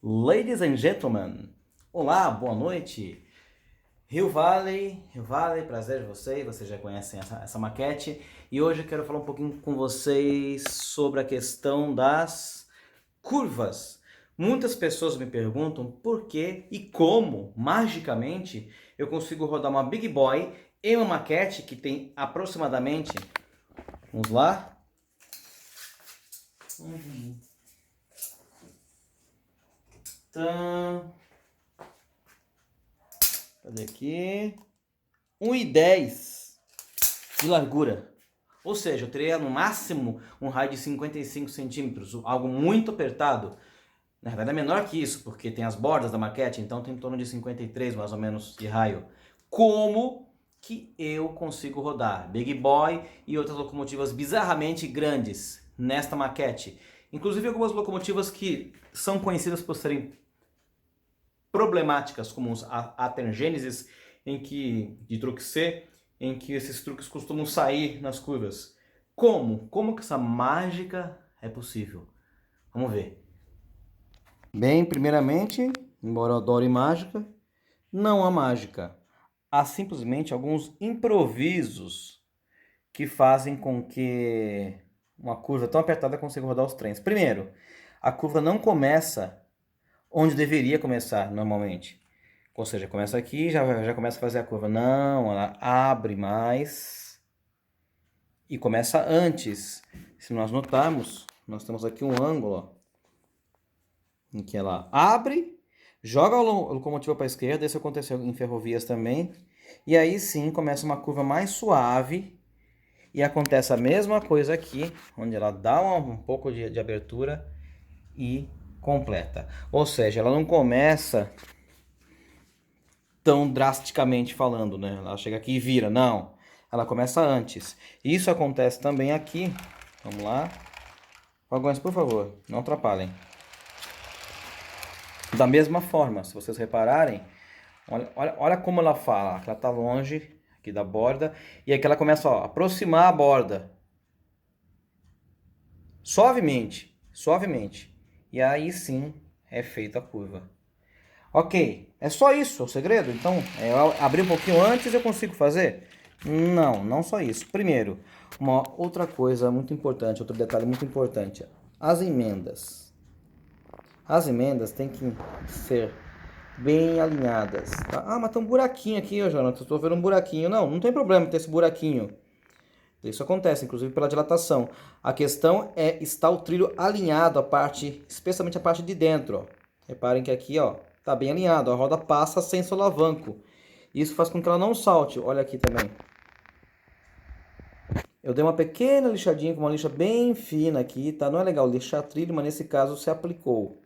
Ladies and gentlemen, olá, boa noite. Rio Valley, prazer em vocês já conhecem essa maquete. E hoje eu quero falar um pouquinho com vocês sobre a questão das curvas. Muitas pessoas me perguntam por que e como, magicamente, eu consigo rodar uma Big Boy em uma maquete que tem aproximadamente, vamos lá, cadê aqui? 1,10 de largura. Ou seja, eu teria no máximo um raio de 55 centímetros, algo muito apertado. Na verdade é menor que isso, porque tem as bordas da maquete, então tem em torno de 53 mais ou menos de raio. Como que eu consigo rodar Big Boy e outras locomotivas bizarramente grandes nesta maquete? Inclusive algumas locomotivas que são conhecidas por serem problemáticas, como os Atem Genesis, de truque C, em que esses truques costumam sair nas curvas. Como? Como que essa mágica é possível? Vamos ver. Bem, primeiramente, embora eu adore mágica, não há mágica. Há simplesmente alguns improvisos que fazem com que uma curva tão apertada consiga rodar os trens. Primeiro, a curva não começa onde deveria começar normalmente. Ou seja, começa aqui e já começa a fazer a curva. Não, ela abre mais e começa antes. Se nós notarmos, nós temos aqui um ângulo, ó, em que ela abre, joga a locomotiva para a esquerda, isso aconteceu em ferrovias também, e aí sim começa uma curva mais suave, e acontece a mesma coisa aqui, onde ela dá um pouco de abertura e completa. Ou seja, ela não começa tão drasticamente falando, né? Ela chega aqui e vira, não. Ela começa antes. Isso acontece também aqui. Vamos lá. Vagões, por favor, não atrapalhem. Da mesma forma, se vocês repararem, olha como ela fala. Ela está longe aqui da borda. E aqui ela começa a aproximar a borda. Suavemente, suavemente. E aí sim é feita a curva. Ok, é só isso o segredo? Então, eu abrir um pouquinho antes eu consigo fazer? Não, não só isso. Primeiro, uma outra coisa muito importante, outro detalhe muito importante. As emendas. As emendas têm que ser bem alinhadas. Tá? Ah, mas tem um buraquinho aqui, ó, Jonathan. Estou vendo um buraquinho. Não, não tem problema ter esse buraquinho. Isso acontece, inclusive pela dilatação. A questão é estar o trilho alinhado, a parte, especialmente a parte de dentro. Ó. Reparem que aqui, ó, tá bem alinhado. A roda passa sem solavanco. Isso faz com que ela não salte. Olha aqui também. Eu dei uma pequena lixadinha com uma lixa bem fina aqui, tá? Não é legal lixar trilho, mas nesse caso se aplicou.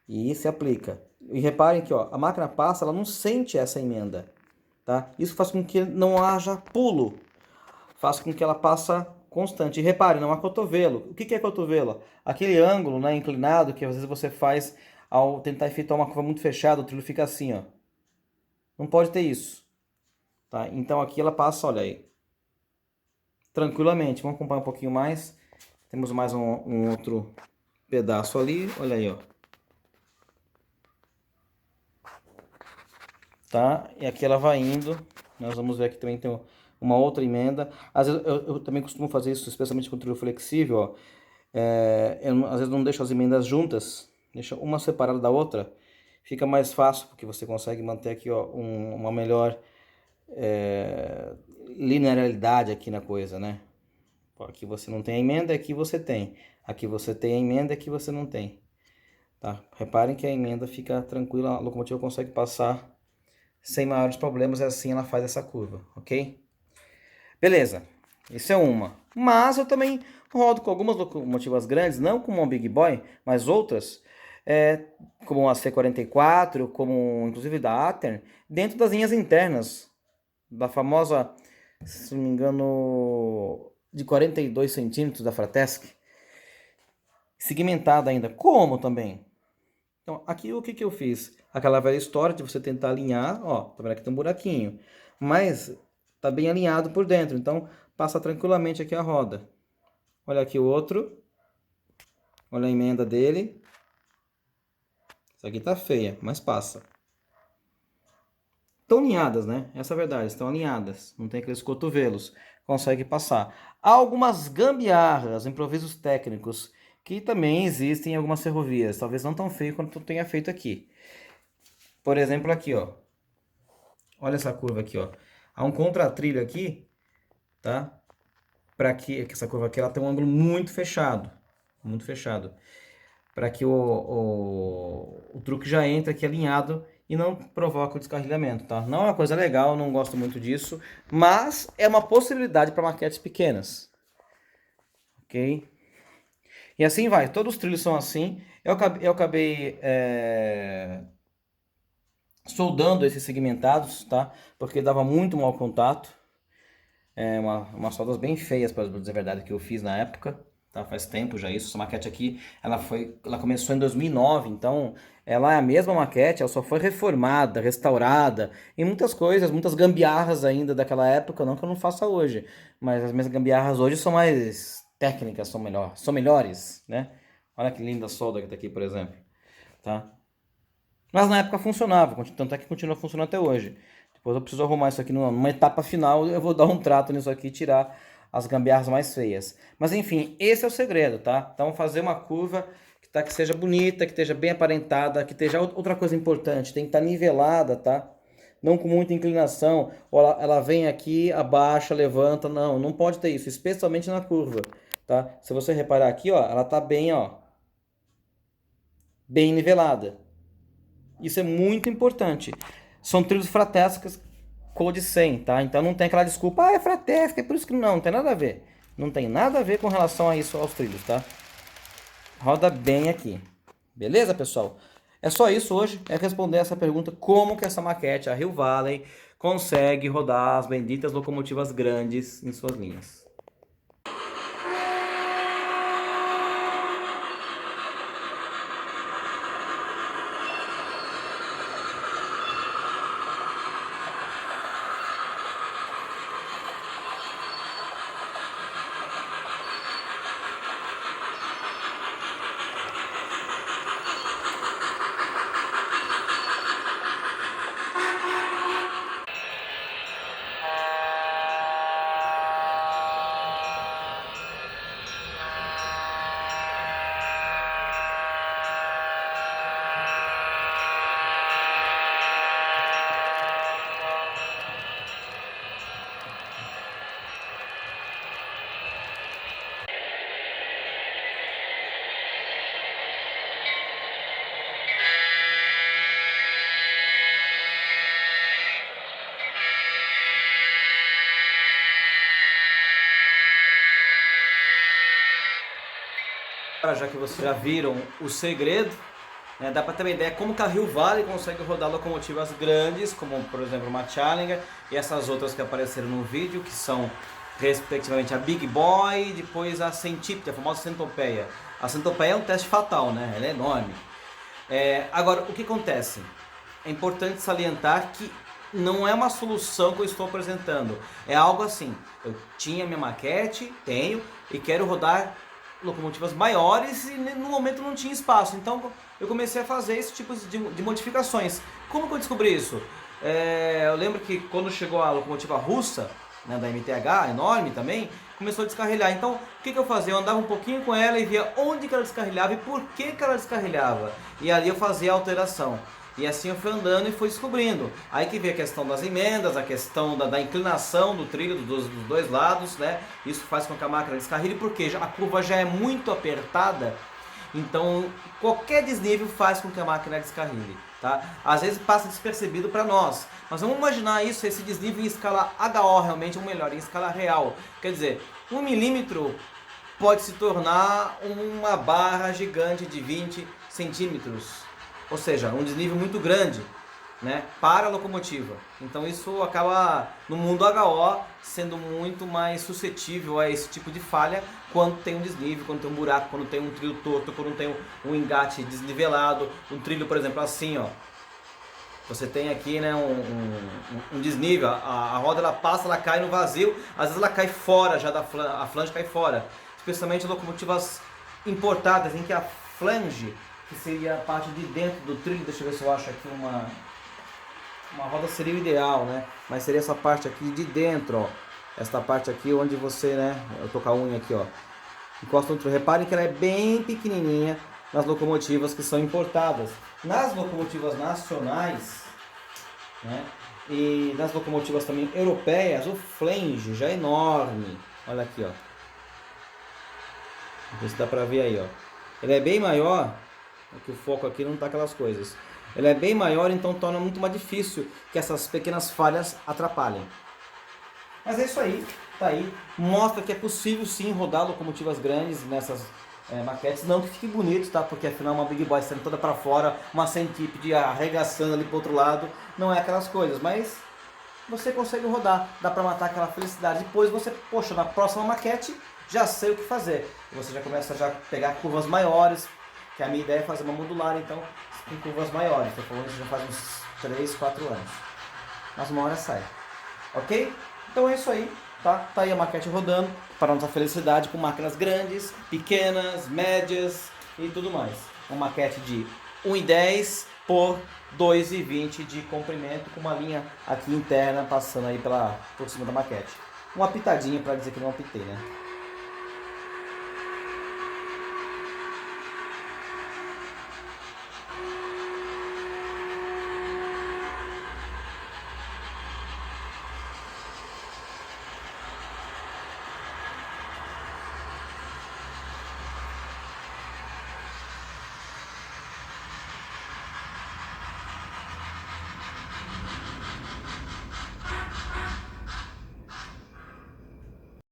E se aplica. E reparem que, ó, a máquina passa, ela não sente essa emenda, tá? Isso faz com que não haja pulo. Faz com que ela passa constante. E repare, não há cotovelo. O que é cotovelo? Aquele ângulo, né, inclinado que às vezes você faz ao tentar efetuar uma curva muito fechada, o trilho fica assim, ó. Não pode ter isso. Tá? Então aqui ela passa, olha aí. Tranquilamente. Vamos acompanhar um pouquinho mais. Temos mais um outro pedaço ali. Olha aí, ó. Tá? E aqui ela vai indo. Nós vamos ver aqui também tem uma outra emenda. Às vezes eu também costumo fazer isso, especialmente com trilho flexível, ó. Eu, às vezes não deixo as emendas juntas, deixa uma separada da outra, fica mais fácil, porque você consegue manter aqui, ó, uma melhor linearidade aqui na coisa, né? Aqui você não tem a emenda, aqui você tem. Aqui você tem a emenda, aqui você não tem. Tá? Reparem que a emenda fica tranquila, a locomotiva consegue passar sem maiores problemas, e assim ela faz essa curva, ok? Beleza, isso é uma. Mas eu também rodo com algumas locomotivas grandes, não como uma Big Boy, mas outras, como a C44, como inclusive da Atem, dentro das linhas internas, da famosa, se não me engano, de 42 centímetros da Fratesc, segmentada ainda. Como também? Então, aqui o que que eu fiz? Aquela velha história de você tentar alinhar, ó, tá vendo aqui tem um buraquinho, mas tá bem alinhado por dentro, então passa tranquilamente aqui a roda. Olha aqui o outro, olha a emenda dele. Essa aqui tá feia, mas passa. Estão alinhadas, né? Essa é a verdade, estão alinhadas. Não tem aqueles cotovelos. Consegue passar. Há algumas gambiarras, improvisos técnicos, que também existem em algumas ferrovias. Talvez não tão feio quanto eu tenha feito aqui. Por exemplo, aqui, ó. Olha essa curva aqui, ó. Há um contratrilho aqui, tá? Para que essa curva aqui ela tem um ângulo muito fechado. Muito fechado. Para que o truque já entre aqui alinhado e não provoca o descarrilhamento, tá? Não é uma coisa legal, não gosto muito disso, mas é uma possibilidade para maquetes pequenas, ok? E assim vai, todos os trilhos são assim. Eu acabei soldando esses segmentados, tá? Porque dava muito mau contato. Umas soldas bem feias, para dizer a verdade, que eu fiz na época. Tá? Faz tempo já isso. Essa maquete aqui, ela começou em 2009, então ela é a mesma maquete, ela só foi reformada, restaurada, e muitas coisas, muitas gambiarras ainda daquela época, não que eu não faça hoje, mas as minhas gambiarras hoje são mais técnicas, são melhores, né? Olha que linda solda que tá aqui, por exemplo, tá? Mas na época funcionava, tanto é que continua funcionando até hoje. Depois eu preciso arrumar isso aqui numa etapa final, eu vou dar um trato nisso aqui e tirar as gambiarras mais feias. Mas enfim, esse é o segredo, tá? Então fazer uma curva que seja bonita, que esteja bem aparentada, que esteja outra coisa importante, tem que estar nivelada, tá? Não com muita inclinação, ou ela vem aqui, abaixa, levanta, não pode ter isso, especialmente na curva, tá? Se você reparar aqui, ó, ela tá bem, ó, bem nivelada. Isso é muito importante. São trilhos fratescas Code 100, tá? Então não tem aquela desculpa, é fratesca, é por isso que não tem nada a ver. Não tem nada a ver com relação a isso, aos trilhos, tá? Roda bem aqui. Beleza, pessoal? É só isso hoje, é responder essa pergunta, como que essa maquete, a Rio Valley, consegue rodar as benditas locomotivas grandes em suas linhas. Já que vocês já viram o segredo, né, dá para ter uma ideia como que a Rio Valley consegue rodar locomotivas grandes, como por exemplo uma Challenger e essas outras que apareceram no vídeo, que são respectivamente a Big Boy e depois a Centípede, a famosa Centopeia. A Centopeia é um teste fatal, né? Ela é enorme. Agora, o que acontece? É importante salientar que não é uma solução que eu estou apresentando. É algo assim, eu tinha minha maquete, tenho, e quero rodar locomotivas maiores e no momento não tinha espaço. Então eu comecei a fazer esse tipo de modificações. Como que eu descobri isso? Eu lembro que quando chegou a locomotiva russa, né, da MTH, enorme também, começou a descarrilhar. Então, o que eu fazia? Eu andava um pouquinho com ela e via onde que ela descarrilhava e por que ela descarrilhava. E ali eu fazia a alteração. E assim eu fui andando e fui descobrindo. Aí que veio a questão das emendas, a questão da inclinação do trilho dos dois lados, né? Isso faz com que a máquina descarrile, porque a curva já é muito apertada. Então, qualquer desnível faz com que a máquina descarrile, tá? Às vezes passa despercebido para nós. Mas vamos imaginar isso, esse desnível em escala HO realmente, ou melhor, em escala real. Quer dizer, 1 milímetro pode se tornar uma barra gigante de 20 centímetros. Ou seja, um desnível muito grande, né, para a locomotiva. Então isso acaba, no mundo HO, sendo muito mais suscetível a esse tipo de falha quando tem um desnível, quando tem um buraco, quando tem um trilho torto, quando tem um engate desnivelado, um trilho, por exemplo, assim, ó. Você tem aqui, né, um desnível, a roda ela passa, ela cai no vazio, às vezes ela cai fora já a flange cai fora. Especialmente locomotivas importadas em que a flange que seria a parte de dentro do trilho. Deixa eu ver se eu acho aqui uma roda seria o ideal, né? Mas seria essa parte aqui de dentro, ó. Esta parte aqui onde você, né? Eu tô com a unha aqui, ó. Encosta no trilho. Reparem que ela é bem pequenininha nas locomotivas que são importadas. Nas locomotivas nacionais, né? E nas locomotivas também europeias, o flange já é enorme. Olha aqui, ó. Não sei se dá pra ver aí, ó. Ele é bem maior, que o foco aqui não tá aquelas coisas. Ele é bem maior, então torna muito mais difícil que essas pequenas falhas atrapalhem. Mas é isso aí, tá aí. Mostra que é possível sim rodar locomotivas grandes nessas maquetes. Não que fique bonito, tá? Porque afinal uma Big Boy saindo toda pra fora, uma centípede arregaçando ali pro outro lado. Não é aquelas coisas, mas você consegue rodar. Dá pra matar aquela felicidade. Depois você, poxa, na próxima maquete já sei o que fazer. Você já começa a pegar curvas maiores, que a minha ideia é fazer uma modular, então com curvas maiores. Estou falando isso já faz uns 3, 4 anos. Mas uma hora sai. Ok? Então é isso aí, tá? Tá aí a maquete rodando para nossa felicidade com máquinas grandes, pequenas, médias e tudo mais. Uma maquete de 1,10 por 2,20 de comprimento com uma linha aqui interna passando aí por cima da maquete. Uma pitadinha para dizer que não apitei, né?